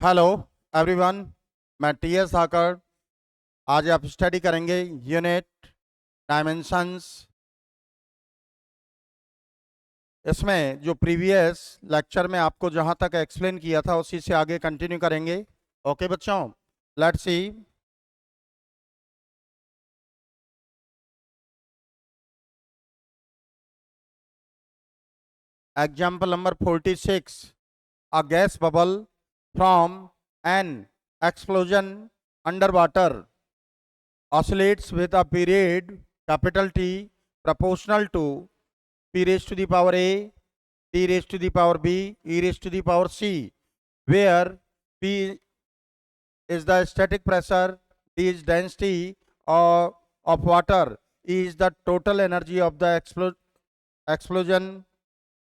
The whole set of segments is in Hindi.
हेलो एवरीवन, मैं टी.एस. धाकड़। आज आप स्टडी करेंगे यूनिट डायमेंशंस। इसमें जो प्रीवियस लेक्चर में आपको जहां तक एक्सप्लेन किया था उसी से आगे कंटिन्यू करेंगे। ओके बच्चों, let's see. Example number 46। A gas bubble from an explosion underwater oscillates with a period capital T proportional to p raised to the power a, t raised to the power b, e raised to the power c, where p is the static pressure, d is density of water, e is the total energy of the explosion.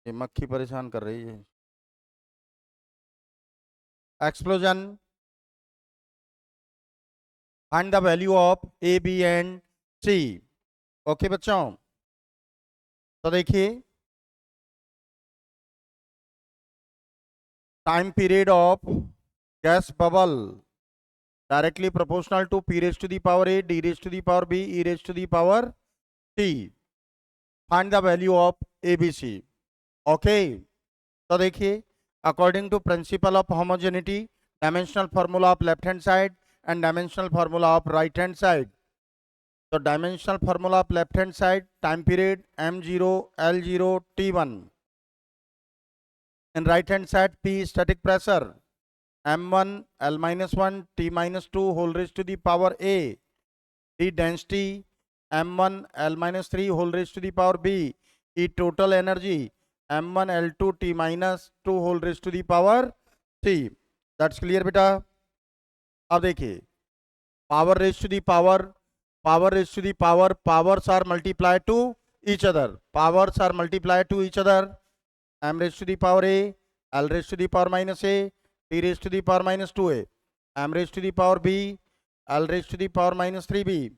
ये मक्खी परेशान कर रही है। Explosion. Find the value of a, b and c. Okay बच्चों, तो देखिए time period of gas bubble directly proportional to p raised to the power a, d raised to the power b, e raised to the power t. Find the value of abc. Okay, तो देखिए according to principle of homogeneity, dimensional formula of left hand side and dimensional formula of right hand side. तो dimensional formula of left hand side, time period m0, l0, t1. In right hand side, p static pressure m1, l minus 1, t minus 2 whole raised to the power a, d density m1, l minus 3 whole raised to the power b, e total energy m1, l2, t minus 2 whole raised to the power c. That's clear बेटा। अब देखिए power raised to the power, powers are multiplied to each other, m raised to the power a, l raised to the power minus a, t raised to the power minus 2a, m raised to the power b, l raised to the power minus 3b,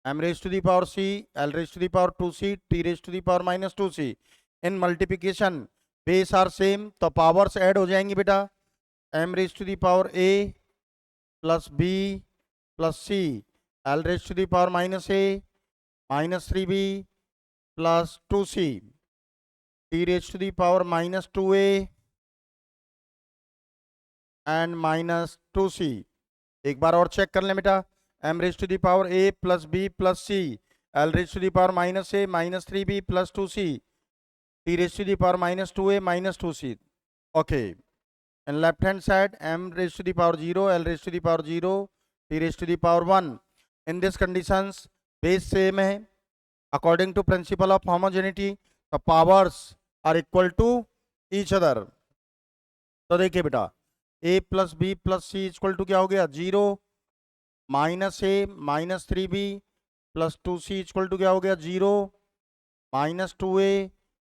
m raised to the power c, l raised to the power 2c, t raised to the power minus 2c. In multiplication base are same, तो powers add हो जाएंगी बेटा। m raised to the power a plus b plus c, l raised to the power minus a minus 3b plus 2c, t raised to the power minus 2a and minus 2c. एक बार और चेक कर लें बेटा। m raised to the power a plus b plus c, l raised to the power minus a minus 3b plus 2c, t raised to the power minus 2a minus 2c. Okay. And left hand side, m raised to the power 0, l raised to the power 0, t raised to the power 1. In these conditions, base same है. According to principle of homogeneity, the powers are equal to each other. तो देखिए बेटा, a plus b plus c equal to क्या हो गया 0, minus a minus 3b plus 2c equal to क्या हो गया 0, minus 2a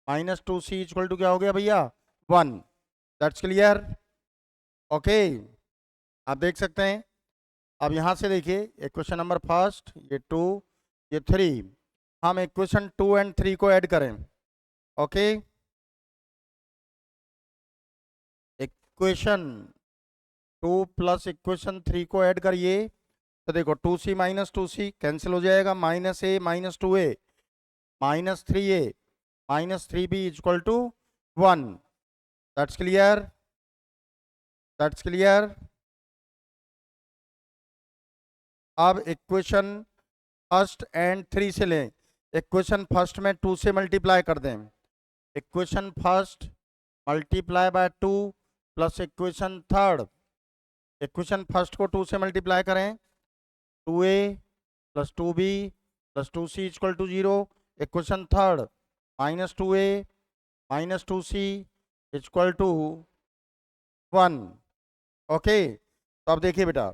minus 2c equal to क्या हो गया भैया 1. That's clear. ओके, आप देख सकते हैं। अब यहां से देखिए इक्वेशन नंबर फर्स्ट, ये 2 ये 3, हम इक्वेशन 2 एंड 3 को ऐड करें। ओके, इक्वेशन 2 प्लस इक्वेशन 3 को ऐड करिए तो देखो 2c माइनस 2c कैंसिल हो जाएगा, minus a minus 2a minus 3a minus 3b equal to 1. That's clear, that's clear. अब इक्वेशन फर्स्ट एंड 3 से लें। इक्वेशन फर्स्ट में 2 से मल्टीप्लाई कर दें। Equation first multiply by 2 plus equation third, equation first को 2 से मल्टीप्लाई करें, 2a plus 2b plus 2c equal to 0, equation third minus 2a minus 2c equal to 1. Okay, तो अब देखिए बेटा,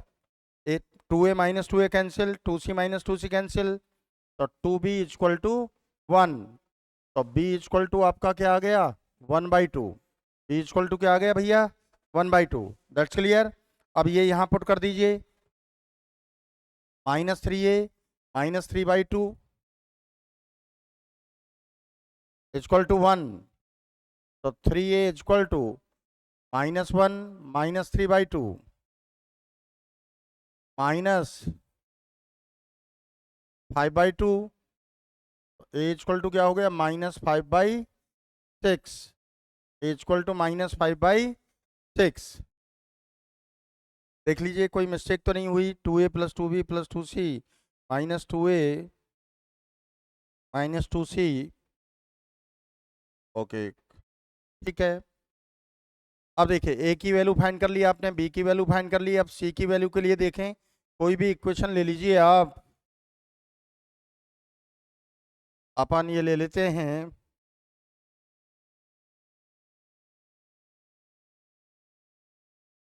2a minus 2a cancel, 2c minus 2c cancel, तो 2b इक्वल टू 1. तो b इक्वल टू आपका क्या आ गया 1/2, b इक्वल टू क्या आ गया भैया 1/2. That's clear. अब ये यहाँ पुट कर दीजिए, minus 3a minus 3/2 equal to 1. तो 3a equal to -1 -3/2 -5/2, a equal to क्या हो गया -5/6, a इक्वल टू -5/6। देख लीजिए कोई मिस्टेक तो नहीं हुई। 2a + 2b + 2c -2a -2c। Okay, ठीक है। अब देखिए a की वैल्यू फाइंड कर ली आपने, b की वैल्यू फाइंड कर ली। अब c की वैल्यू के लिए देखें, कोई भी इक्वेशन ले लीजिए आप। अपन ये ले लेते हैं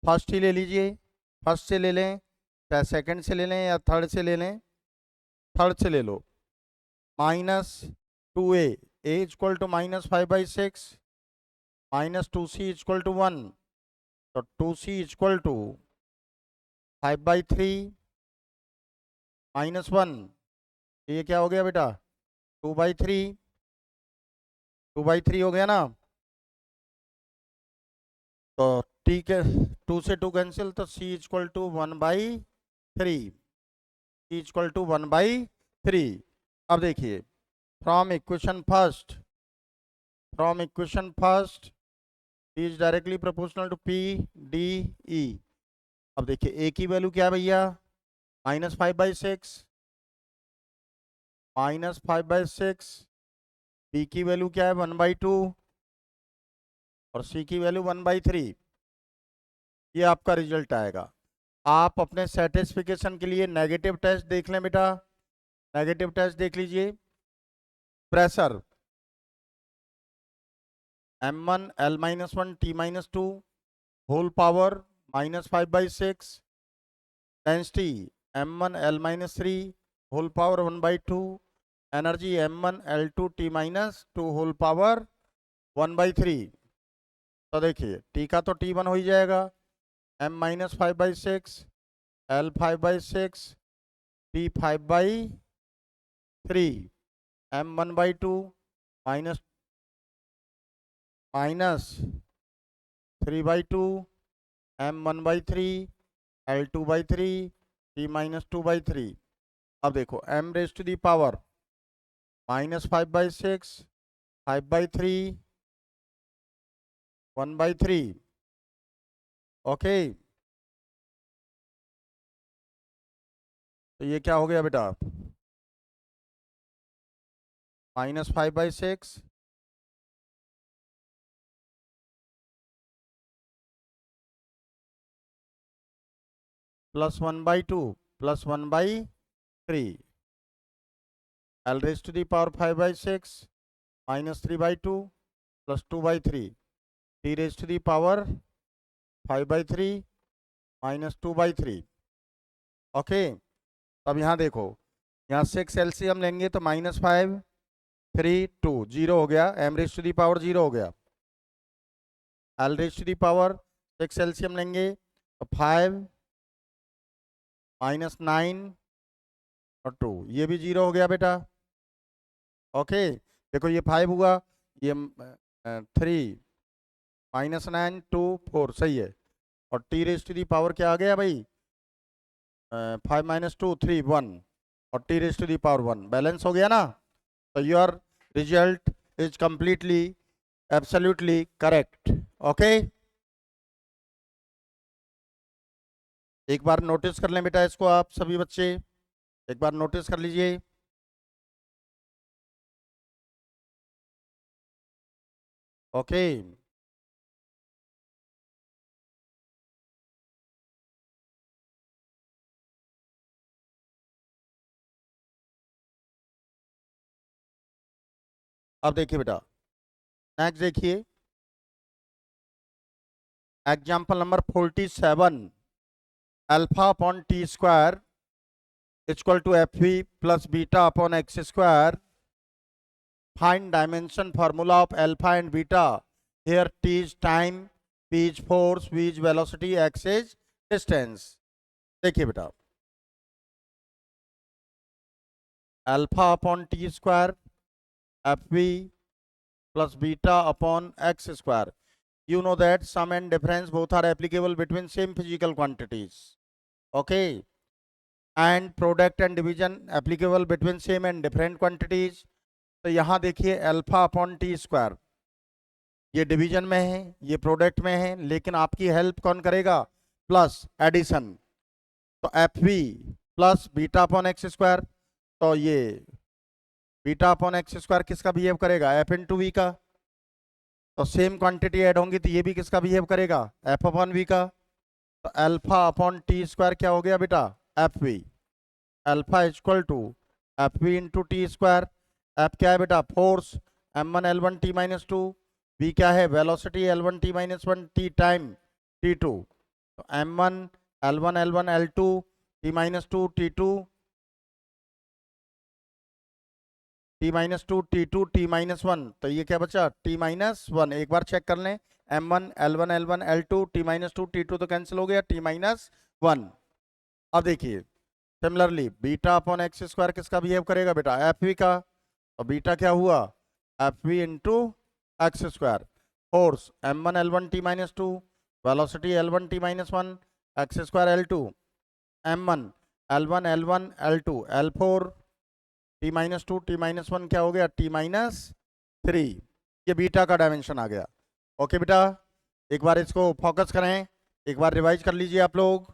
फर्स्ट ही ले लीजिए, फर्स्ट से ले लें, चाहे सेकंड से ले लें या थर्ड से ले लें। थर्ड से ले लो। -2a, a equal to -5/6 -2c equal to 1, तो 2c इक्वल टू 5/3 -1। ये क्या हो गया बेटा 2/3, 2/3 हो गया ना। तो ठीक है, 2 से 2 कैंसिल, तो c equal to 1/3, c equal to 1/3। अब देखिए from equation first is directly proportional to p d e। अब देखिए a की वैल्यू क्या है भैया -5/6, -5/6। b की वैल्यू क्या है 1/2 और c की वैल्यू 1/3। ये आपका रिजल्ट आएगा। आप अपने सेटिस्फिकेशन के लिए नेगेटिव टेस्ट देख लें बेटा, नेगेटिव टेस्ट देख लीजिए। Pressure m1 L-1 T-2 whole power -5/6, density m1 L-3 whole power 1/2, energy m1 L2 T-2 whole power 1/3। तो देखिए T का तो T1 हो ही जाएगा, m-5/6 L5/6 T5/3, m1/2 minus 3/2 m1/3 L2/3 T-2/3। अब देखो m raise to the power -5/6 5/3 1/3। Okay, तो ये क्या हो गया बेटा -5/6 + 1/2 + 1/3, L raise to the power 5/6 -3/2 + 2/3, T raise to the power 5/3 -2/3। Okay, अब यहाँ देखो, यहाँ 6 एलसीएम लेंगे तो -5 3 2 0 हो गया, m raise to the power 0 हो गया। L raise to the power 6 LCM लेंगे तो 5 -9 और 2, ये भी 0 हो गया बेटा। ओके, देखो ये 5 हुआ, ये 3 -9 2 4 सही है। और T raise to the power क्या आ गया भाई 5 - 2 3 1 और T raise to the power 1, balance हो गया ना। तो your result is completely absolutely correct. Okay, एक बार नोटिस कर लें बेटा इसको, आप सभी बच्चे एक बार नोटिस कर लीजिए। ओके, अब देखिए बेटा, नेक्स्ट देखिए example number 47, alpha upon T square equal to F V plus beta upon X square. Find dimension formula of alpha and beta, here T is time, p is force, v is velocity, x is distance। देखिए बेटा, alpha upon T square F V plus beta upon x square. You know that sum and difference both are applicable between same physical quantities. Okay. And product and division applicable between same and different quantities. तो यहाँ देखिए अल्फा अपॉन टी स्क्वायर, ये डिवीजन में है, ये प्रोडक्ट में है, लेकिन आपकी हेल्प कौन करेगा? Plus addition. तो F V plus beta upon X square, तो ये बीटा अपॉन एक्स स्क्वायर किसका बिहेव करेगा? एफ इंटू वी का। तो सेम क्वांटिटी ऐड होंगी तो ये भी किसका बिहेव करेगा? एफ अपॉन वी का। तो अल्फा अपॉन टी स्क्वायर क्या हो गया बेटा? F V. Alpha equal to F V into T square. F क्या है बेटा? Force M one L one T minus two. V क्या है? Velocity L one T minus one T time T two. तो M one L two T minus two T two T minus two T two T minus one. तो ये क्या बचा? T minus one. एक बार चेक कर लें, L one L two T minus two T two तो कैंसिल हो गया, टी माइनस वन। अब देखिए similarly beta upon X square किसका बिहेव करेगा बेटा? एफ वी का। और बीटा क्या हुआ? F V into X square. Force M one L one T minus two, velocity L one T minus one, X square L two, M one L two L four T minus two T minus one क्या हो गया? T minus three. ये बीटा का डायमेंशन आ गया। ओके बेटा, एक बार इसको फोकस करें, एक बार रिवाइज कर लीजिए आप लोग।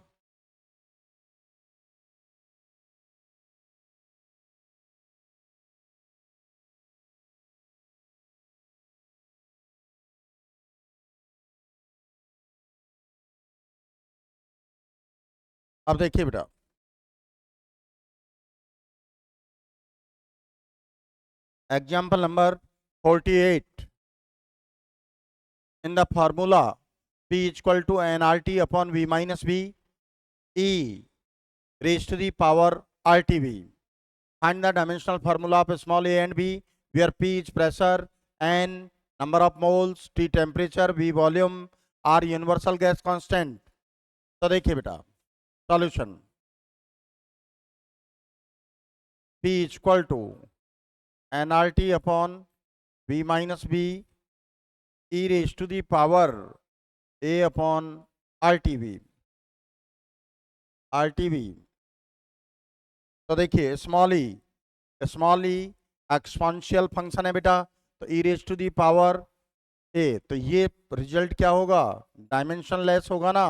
अब देखिए बेटा, example number 48। in the formula P equal to nRT upon V minus V E raised to the power RTV. Find the dimensional formula of small a and b where P is pressure, N number of moles, T temperature, V volume are universal gas constant. तो देखिए बेटा solution, P equal to nRT upon V minus V e raised to the power a upon RTV। RTV तो देखिए स्मॉल ई एक्सपोनेंशियल फंक्शन है बेटा, तो ई रेज टू दी पावर ए, तो ये रिजल्ट क्या होगा? डायमेंशन लेस होगा ना,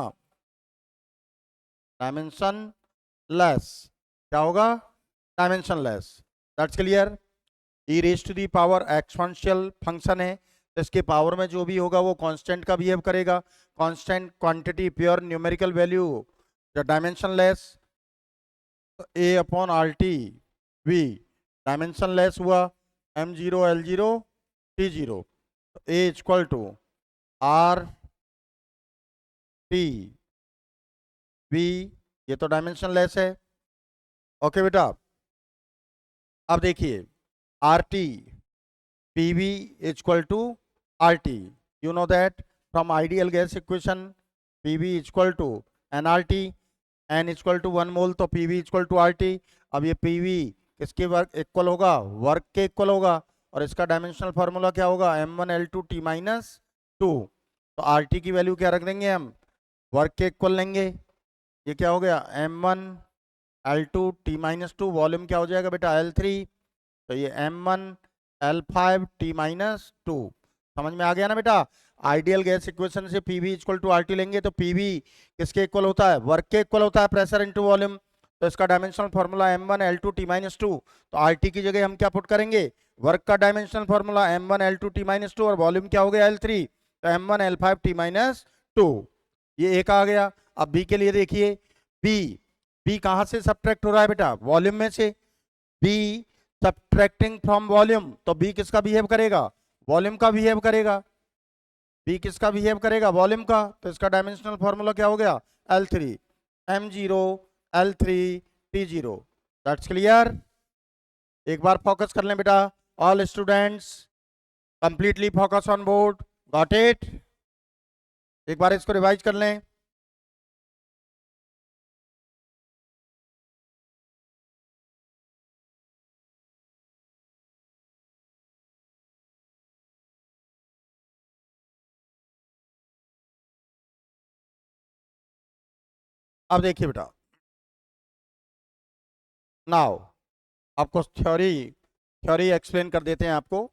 डायमेंशन लेस। क्या होगा? Dimensionless. That's clear. E raise to the power exponential function है, तो इसके पावर में जो भी होगा वो कांस्टेंट का बिहेव करेगा। Constant quantity pure numerical value जो dimensionless, A upon R T V dimensionless हुआ, M zero L zero T zero, A equal to R T V, ये तो डायमेंशन लेस है। ओके बेटा, अब देखिए R T P V equal to R T. You know that from ideal gas equation P V equal to N R T, N equal to one mole, तो P V equal to R T. अब ये पी वी किसके वर्क इक्वल होगा? वर्क के इक्वल होगा, और इसका डायमेंशनल फार्मूला क्या होगा? M one L two T minus two. तो आर टी की वैल्यू क्या रख देंगे हम? वर्क के इक्वल लेंगे। ये क्या हो गया? M one L two T minus two, volume क्या हो जाएगा बेटा? एल थ्री, तो ये M one L five T minus two. समझ में आ गया ना बेटा? आइडियल गैस इक्वेशन से पीवी इक्वल टू आरटी लेंगे तो पीवी किसके इक्वल होता है? वर्क के इक्वल होता है, प्रेशर इनटू वॉल्यूम। तो इसका dimensional formula M one L two T minus two, तो आरटी की जगह हम क्या पुट करेंगे? वर्क का dimensional formula M one L two T minus two, और वॉल्यूम क्या हो गया? एल थ्री, तो M one L five T minus two. ये एक आ गया। अब बी के लिए देखिए, बी बी कहां से सब्ट्रैक्ट हो रहा है बेटा? वॉल्यूम में से। बी सब्ट्रैक्टिंग फ्रॉम वॉल्यूम, तो बी किसका बिहेव करेगा? वॉल्यूम का बिहेव करेगा। बी किसका बिहेव करेगा? वॉल्यूम का। तो इसका डायमेंशनल फार्मूला क्या हो गया? L three, M zero L three T zero. That's clear. एक बार फोकस कर लें बेटा, all students completely focus on board. Got it? एक बार इसको रिवाइज कर लें। अब देखिए बेटा, नाउ आपको थ्योरी एक्सप्लेन कर देते हैं आपको।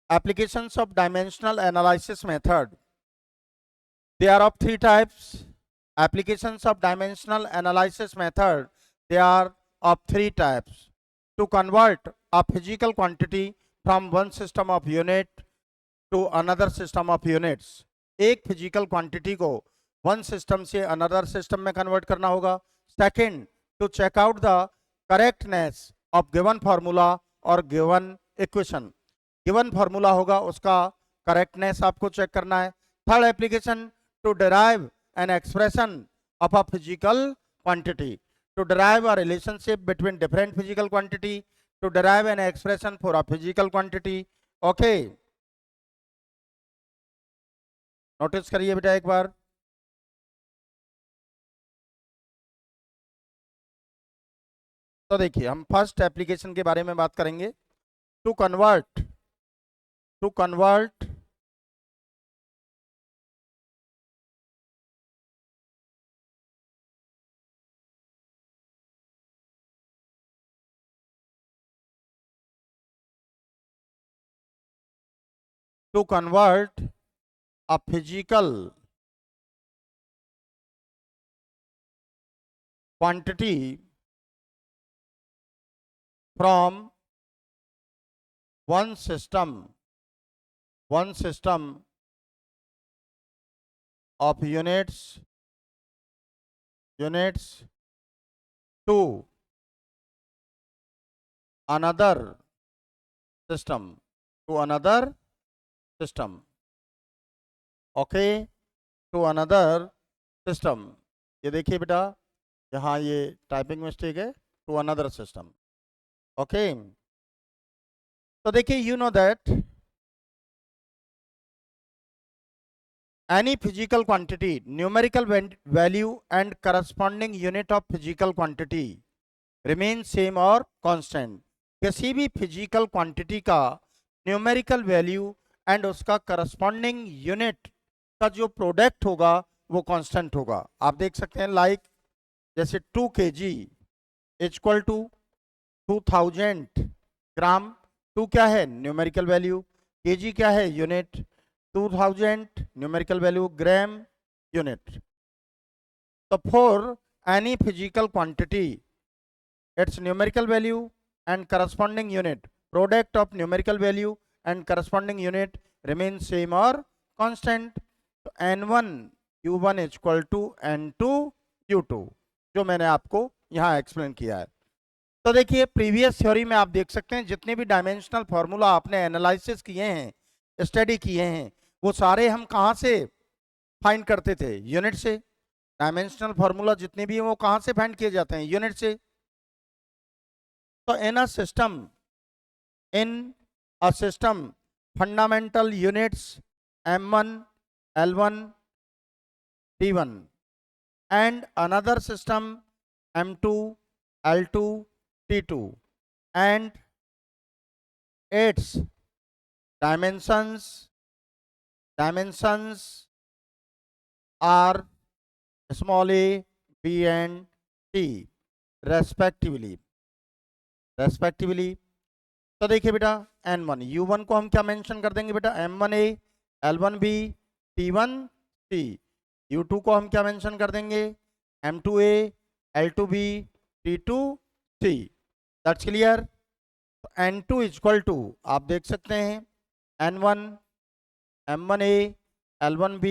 Applications of dimensional analysis method, they are of three types. Applications of dimensional analysis method, they are of three types. To convert a physical quantity from one system of unit to another system of units, एक फिजिकल क्वांटिटी को वन सिस्टम से अनदर सिस्टम में कन्वर्ट करना होगा। Second, to check out the correctness of given formula और गिवन इक्वेशन, गिवन फार्मूला होगा उसका करेक्टनेस आपको चेक करना है। Third application, to derive an expression of a physical quantity, to derive a relationship between different physical quantity, to derive an expression for a physical quantity. Okay, notice करिए बेटा एक बार। तो देखिए हम फर्स्ट एप्लीकेशन के बारे में बात करेंगे। To convert a physical quantity from one system of units to another system, okay, to another system. ये देखिए बेटा, यहाँ ये टाइपिंग मिस्टेक है, टू अनदर सिस्टम। ओके, तो देखिए you know that any physical quantity, numerical value and corresponding unit of physical quantity remain same और constant। किसी भी फिजिकल क्वांटिटी का न्यूमेरिकल वैल्यू एंड उसका करस्पॉन्डिंग यूनिट का जो प्रोडक्ट होगा वो कांस्टेंट होगा। आप देख सकते हैं लाइक जैसे 2 kg इक्वल टू 2000 ग्राम। 2 क्या है न्यूमेरिकल वैल्यू, kg क्या है यूनिट, 2000 न्यूमेरिकल वैल्यू, ग्राम यूनिट। तो for any physical quantity its numerical value and corresponding unit, product of numerical value and corresponding unit remain same or constant। तो n1 u1 equal to n2 u2, जो मैंने आपको यहाँ एक्सप्लेन किया है। तो देखिए प्रीवियस थ्योरी में आप देख सकते हैं जितने भी डायमेंशनल फार्मूला आपने एनालिसिस किए हैं, स्टडी किए हैं, वो सारे हम कहाँ से फाइंड करते थे, यूनिट से। डायमेंशनल फार्मूला जितने भी हैं वो कहाँ से फाइंड किए जाते हैं, यूनिट से। So in a system, fundamental units M1, L1, T1, and another system M2, L2, T2, and its dimensions are small a, b and t respectively। तो देखिए बेटा n1 u1 को हम क्या मेंशन कर देंगे बेटा, m1a, l1b, t1c। u2 को हम क्या मेंशन कर देंगे, m2a, l2b, t2c। That's clear. तो n2 इक्वल टू आप देख सकते हैं n1 m1a, l1b,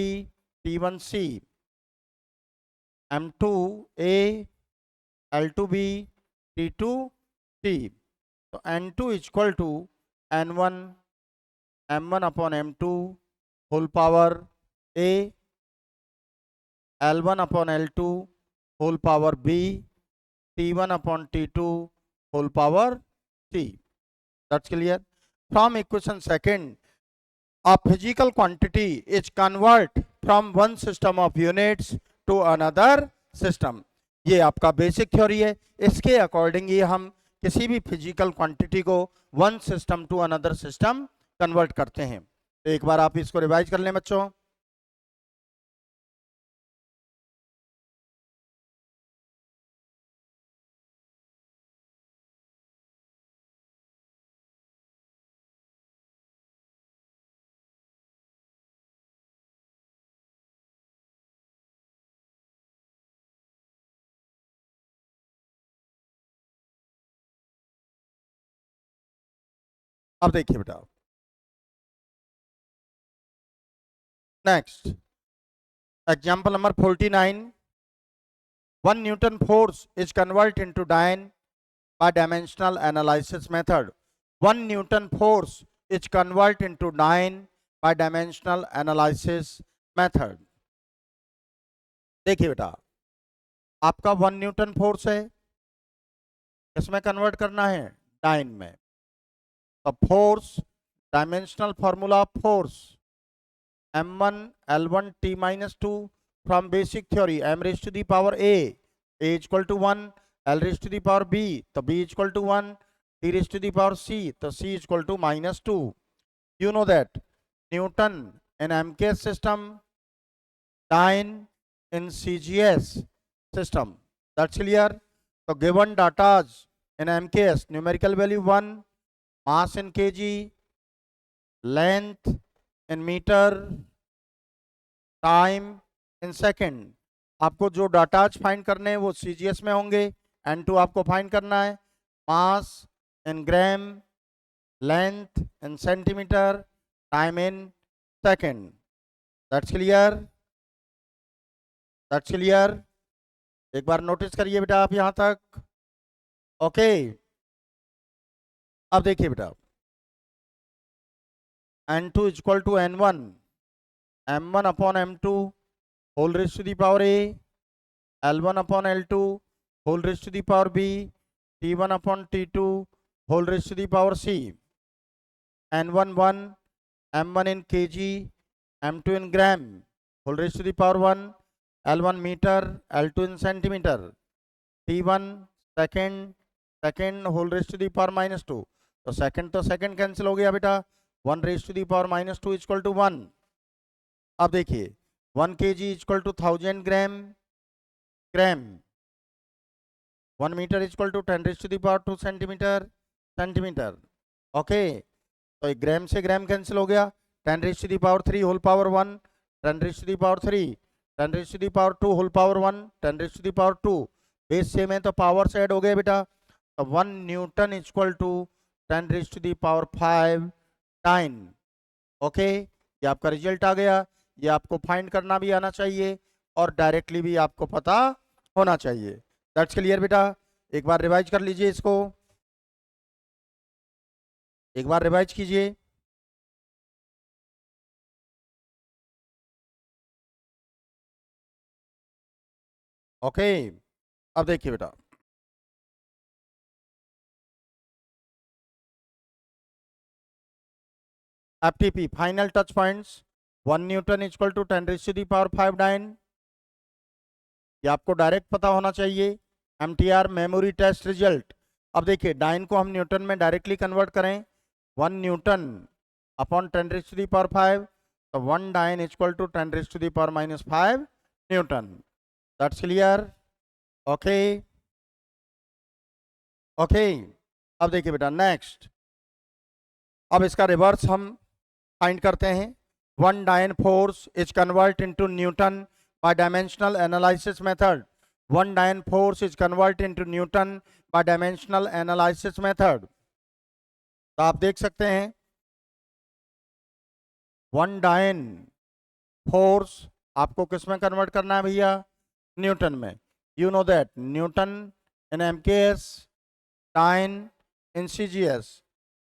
t1c, m2a, l2b, t2c। तो n2 equal to n1 m1 upon m2 whole power a, l1 upon l2 whole power b, t1 upon t2 whole power c। That's clear. From equation second, a physical quantity is convert from one system of units to another system। ये आपका बेसिक थ्योरी है। इसके अकॉर्डिंग ये हम किसी भी फिजिकल क्वांटिटी को one system to another system convert करते हैं। तो एक बार आप इसको रिवाइज कर लें बच्चों। अब देखिए बेटा, next example number 49. 1 Newton force is converted into dyne by dimensional analysis method. 1 Newton force is converted into dyne by dimensional analysis method. देखिए बेटा, आपका 1 न्यूटन फोर्स है, किसमें कन्वर्ट करना है? डाइन में. तो force, dimensional formula of force m1 l1 t minus 2 from basic theory, m raised to the power a equal to 1, l raised to the power b, तो b equal to 1, t raised to the power c, तो c equal to minus 2. You know that Newton in MKS system, dyne in CGS system. That's clear. So given data in MKS, numerical value 1, mass in kg, length in meter, time in second. आपको जो डाटाज फाइंड करने हैं वो सीजीएस में होंगे. N2 आपको फाइंड करना है. Mass in gram, length in centimetre, time in second. That's clear, that's clear. एक बार नोटिस करिए बेटा आप यहां तक. ओके, अब देखिए बेटा, N2 equal to N1, m1 upon m2 whole raised to the power a, l1 upon l2 whole raised to the power b, t1 upon t2 whole raised to the power c. n1 1, m1 in kg, m2 in gram whole raised to the power 1, l1 meter, l2 in centimeter, t1 second whole raised to the power minus 2. तो सेकंड कैंसिल हो गया बेटा. 1 raised to the power minus 2 equal to 1. अब देखिए 1 kg equal to 1000 gram, 1 metre equal to 10 raise to the power 2 centimetre. Okay, तो एक ग्राम से ग्राम कैंसिल हो गया. 10 raise to the power 3 whole power 1, 10 raise to the power 3, 10 raise to the power 2 whole power 1, 10 raise to the power 2. Base same है तो पावर से ऐड हो गए बेटा. तो 1 newton equal to 10 raise to the power 5 time. Okay, ये आपका रिजल्ट आ गया. ये आपको फाइंड करना भी आना चाहिए और डायरेक्टली भी आपको पता होना चाहिए. दैट्स क्लियर बेटा. एक बार रिवाइज कर लीजिए इसको, एक बार रिवाइज कीजिए. ओके, अब देखिए बेटा, FTP final touch points 1 newton equal to 10 raise to the power 5 dyne. ये आपको डायरेक्ट पता होना चाहिए. MTR memory test result. अब देखिए डाइन को हम न्यूटन में डायरेक्टली कन्वर्ट करें. 1 newton upon 10 raise to the power 5, तो 1 dyne equal to 10 raise to the power minus 5 newton. That's clear. Okay, okay, अब देखिए बेटा नेक्स्ट. अब इसका रिवर्स हम फाइंड करते हैं. 1 डायन force is convert into Newton by dimensional analysis method. 1 dyne force is converted into Newton by dimensional analysis method. तो आप देख सकते हैं 1 डायन फोर्स आपको किस में कन्वर्ट करना है भैया? न्यूटन में. You know that Newton in MKS, डायन इन सीजीएस.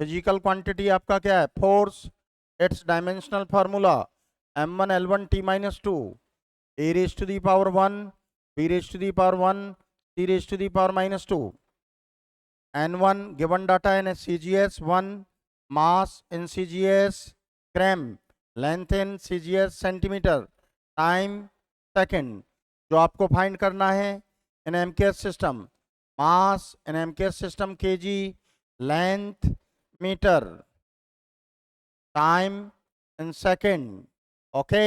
फिजिकल क्वांटिटी आपका क्या है? Force. It's dimensional formula m1 l1 t minus 2, a raised to the power 1, b raised to the power 1, c raised to the power minus 2. n1 given data in CGS 1, mass in CGS gram, length in CGS centimeter, time second. जो आपको फाइंड करना है in MKS system, mass in MKS system kg, length metre, time in second. Okay,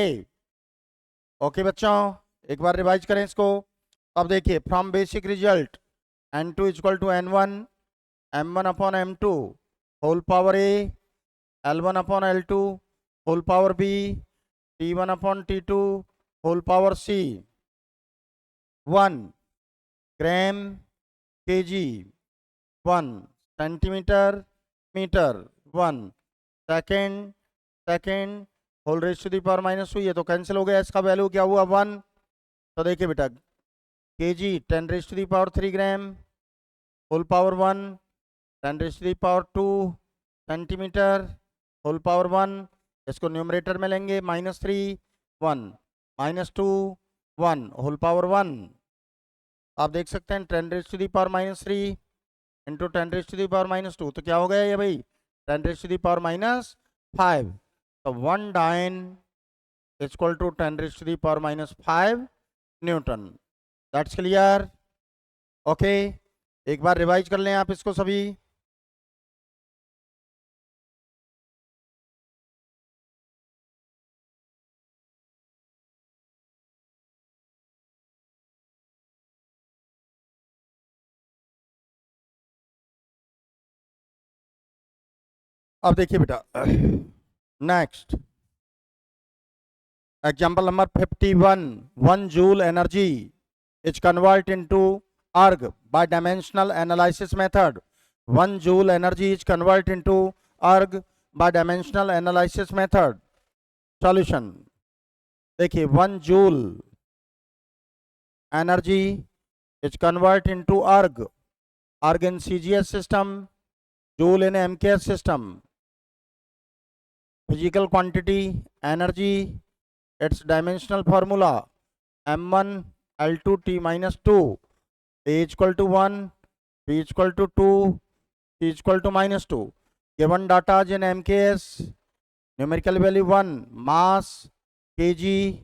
okay बच्चों, एक बार रिवाइज करें इसको. अब देखिए from basic result n2 equal to n1, m1 upon m2 whole power a, l1 upon l2 whole power b, t1 upon t2 whole power c. 1 gram kg, 1 centimetre metre, 1 second second whole raise to the power -2, ये तो कैंसिल हो गया, इसका वैल्यू क्या हुआ 1। तो देखिए बेटा kg 10 raise to the power 3 gram whole power 1, 10 raise to the power 2 centimetre whole power 1, इसको न्यूमरेटर में लेंगे -3 1 -2 1 होल पावर 1। आप देख सकते हैं 10 raise to the power -3 into 10 raise to the power -2, तो क्या हो गया ये भाई 10 रेज टू दी पावर -5। तो 1 dyne is equal to 10 raise to the power -5 newton. That's clear. Okay, एक बार रिवाइज कर लें आप इसको सभी। अब देखिए बेटा next example number 51, 1 joule energy is convert into अर्ग by dimensional analysis method। 1 joule energy is converted into erg by dimensional analysis method। solution देखिए 1 joule energy is converted into erg in CGS system, joule in MKS system। physical quantity energy, its dimensional formula m1 L2 T minus 2, A equal to 1, B equal to 2, C equal to -2। Given data in MKS, numerical value 1, mass, kg,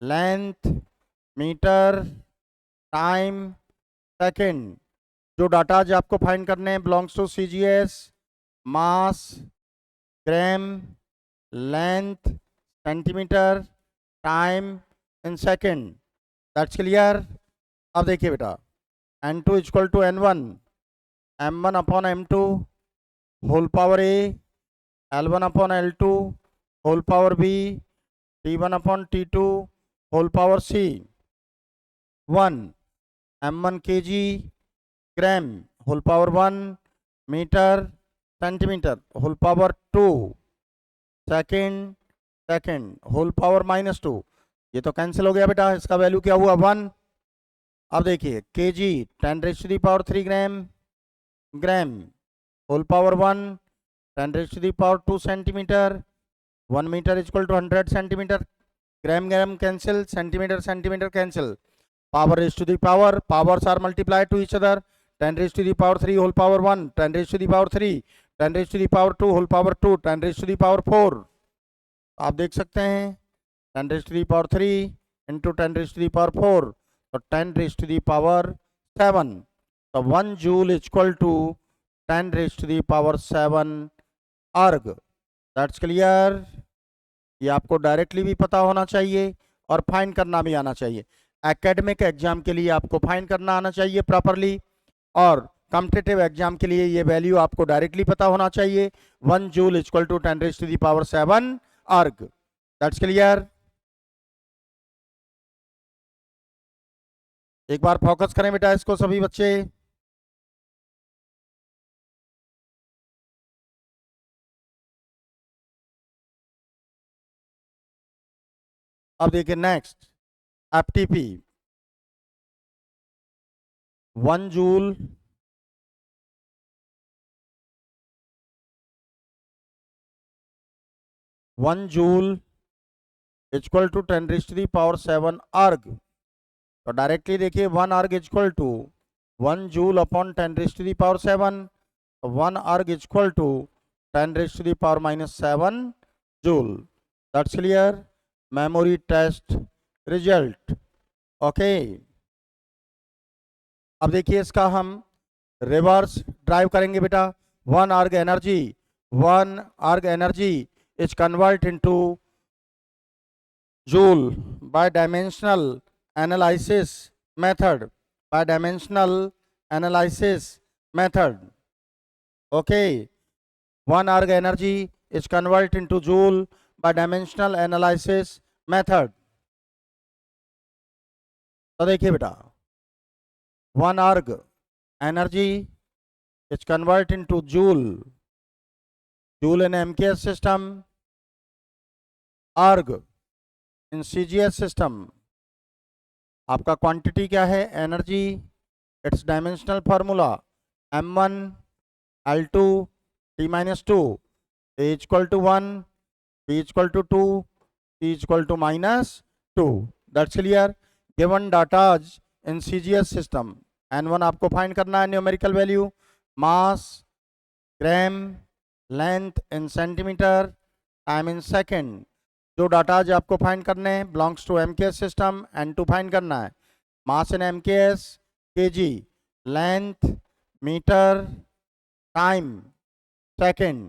length, meter, time, second। जो डाटा आज आपको फाइंड करने हैं belongs to CGS, mass, gram, length, centimetre, time in second. That's clear. अब देखिए बेटा N2 equal to N1 M1 upon M2 whole power A, L1 upon L2 whole power B, T1 upon T2 whole power C। 1 M1 kg gram whole power 1 metre centimetre whole power 2 second whole power -2, ये तो कैंसिल हो गया बेटा, इसका वैल्यू क्या हुआ 1। अब देखिए kg 10 raise to the power 3 gram whole power 1 10 raise to the power 2 centimetre, 1 metre equal to 100 centimetre, gram gram cancel, centimetre cancel, power raise to the power, powers are multiplied to each other, 10 raise to the power 3 whole power 1, 10 raise to the power 3, 10 raise to the power 2 whole power 2, 10 raise to the power 4। आप देख सकते हैं 10 raise to the power 3 into 10 raise to the power 4, तो 10 रेज टू दी पावर 7। तो 1 joule is equal to 10 raise to the power 7 erg. That's clear. ये आपको डायरेक्टली भी पता होना चाहिए और फाइंड करना भी आना चाहिए। एकेडमिक एग्जाम के लिए आपको फाइंड करना आना चाहिए प्रॉपरली, और कॉम्पिटिटिव एग्जाम के लिए ये वैल्यू आपको डायरेक्टली पता होना चाहिए। 1 joule equal to 10 raise to the power 7 erg. That's clear. एक बार फोकस करें बेटा इसको सभी बच्चे। अब देखिए next FTP 1 joule equal to 10 raise to the power 7 erg. तो डायरेक्टली देखिए 1 erg equal to 1 joule upon 10 raise to the power 7, 1 erg equal to 10 raise to the power -7 joule. That's clear. Memory test result. Okay, अब देखिए इसका हम रिवर्स ड्राइव करेंगे बेटा। 1 अर्ग energy is convert into joule by dimensional analysis method, okay। 1 erg energy is converted into joule by dimensional analysis method। तो देखिए बेटा 1 erg energy is converted into joule joule in MKS system, अर्ग इन सीजीएस सिस्टम। आपका क्वांटिटी क्या है, energy, it's dimensional formula m1 L2 T minus 2, A equal to 1, B equal to 2, T equal to minus 2. That's clear. Given data in CGS system, N1 आपको फाइंड करना है numerical value, mass, gram, length in centimetre, time in second. जो डाटा आज आपको फाइंड करने हैं belongs to MKS system, N2 find करना है, mass in MKS kg, length metre, time second.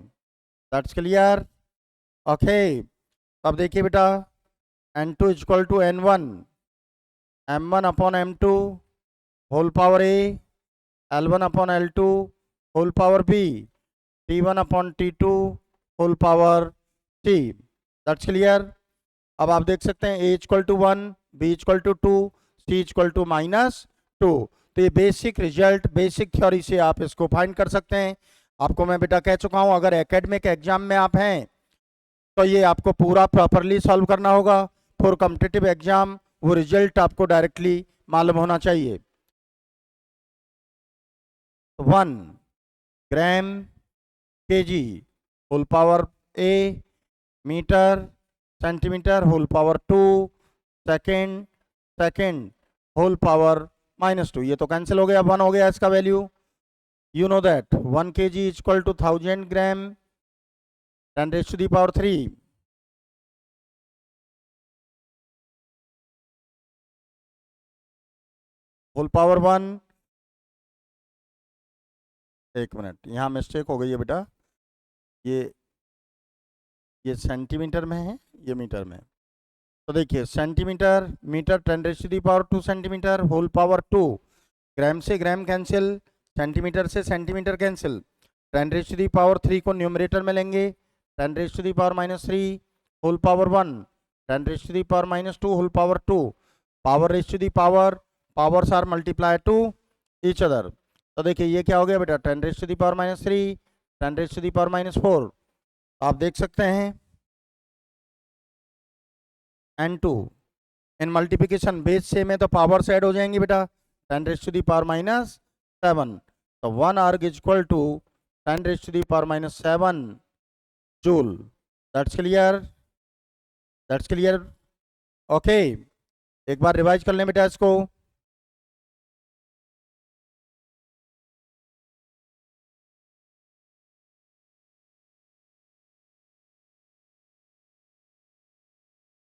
That's clear, okay. अब देखिए बेटा, N2 equal to N1 M1 upon M2 whole power A, L1 upon L2 whole power B, T1 upon T2 whole power C। That's clear. अब आप देख सकते हैं A equal to 1, B equal to 2, C equal to minus 2। तो ये बेसिक रिजल्ट, बेसिक थ्योरी से आप इसको फाइंड कर सकते हैं। आपको मैं बेटा कह चुका हूं, अगर एकेडमिक एग्जाम में आप हैं तो ये आपको पूरा प्रॉपरली सॉल्व करना होगा। फॉर कॉम्पिटिटिव एग्जाम वो रिजल्ट आपको डायरेक्टली मालूम होना चाहिए। 1 gram kg whole power A, metre centimetre whole power 2, second whole power -2। ये तो कैंसिल हो गया, 1 हो गया इसका value. You know that 1 kg equal to 1000 gram 10⁻³ whole power 1। एक मिनट, यहाँ मिस्टेक हो गई है बेटा, ये सेंटीमीटर में है, ये मीटर में। तो देखिए centimetre, metre 10⁻² centimetre whole power 2, gram से ग्राम कैंसिल, सेंटीमीटर से सेंटीमीटर कैंसिल, 10⁻³ को न्यूमरेटर में लेंगे, 10⁻³ whole power 1, 10⁻² whole power 2, power raise to the power, powers are multiply to each other. तो देखिए ये क्या हो गया बेटा, 10⁻³ 10⁻⁴। आप देख सकते हैं N2 इन मल्टीप्लिकेशन बेस से में तो पावर से ऐड हो जाएंगी बेटा, 10⁻⁻7। तो 1 erg equal to 10⁻⁻7 joule. That's clear, that's clear, okay. एक बार रिवाइज कर लें बेटा इसको।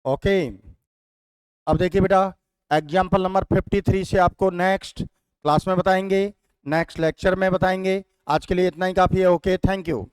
ओके अब देखिए बेटा, एग्जाम्पल नंबर 53 से आपको नेक्स्ट क्लास में बताएंगे, नेक्स्ट लेक्चर में बताएंगे। आज के लिए इतना ही काफ़ी है। Okay, thank you.